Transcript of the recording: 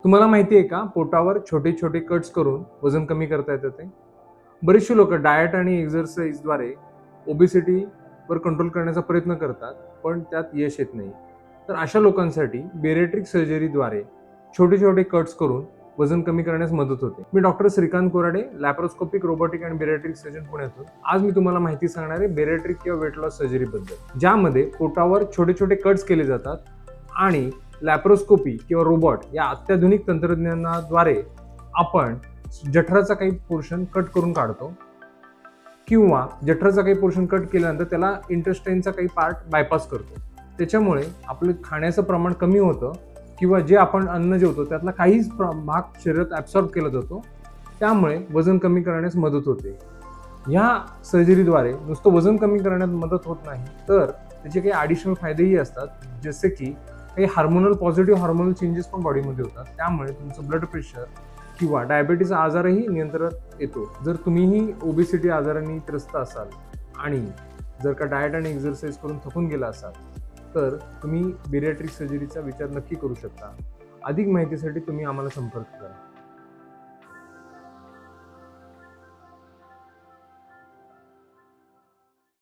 तुम्हाला माहिती आहे का, पोटावर छोटे छोटे कट्स करून वजन कमी करता येतं ते. बरेचसे लोक डाएट आणि एक्सरसाइजद्वारे ओबेसिटीवर कंट्रोल करण्याचा प्रयत्न करतात, पण त्यात यश येत नाही. तर अशा लोकांसाठी बेरिएट्रिक सर्जरीद्वारे छोटे छोटे कट्स करून वजन कमी करण्यास मदत होते. मी doctor Shrikant Korade, laparoscopic, robotic आणि बेरिएट्रिक सर्जन, पुण्यातून. आज मी तुम्हाला माहिती सांगणार आहे बेरिएट्रिक किंवा वेट लॉस सर्जरीबद्दल, ज्यामध्ये पोटावर छोटे छोटे कट्स केले जातात आणि लॅप्रोस्कोपी किंवा रोबोट या अत्याधुनिक तंत्रज्ञानाद्वारे आपण जठराचा काही पोर्शन कट करून काढतो, किंवा जठराचा काही पोर्शन कट केल्यानंतर त्याला इंटेस्टाईनचा काही पार्ट बायपास करतो. त्याच्यामुळे आपलं खाण्याचं प्रमाण कमी होतं, किंवा जे आपण अन्न जेवतो त्यातला काहीच भाग शरीरात ॲब्सॉर्ब केला जातो. त्यामुळे वजन कमी करण्यास मदत होते. ह्या सर्जरीद्वारे नुसतं वजन कमी करण्यात मदत होत नाही, तर त्याचे काही ॲडिशनल फायदेही असतात, जसे की काही पॉझिटिव्ह हार्मोनल चेंजेस पण बॉडीमध्ये होतात. त्यामुळे तुमचं ब्लड प्रेशर किंवा डायबिटीसचा आजारही नियंत्रणात येतो. जर तुम्हीही ओबेसिटी आजाराने त्रस्त असाल आणि जर का डाएट आणि एक्सरसाइज करून थकून गेला असाल, तर तुम्ही बेरिएट्रिक सर्जरीचा विचार नक्की करू शकता. अधिक माहितीसाठी तुम्ही आम्हाला संपर्क करा.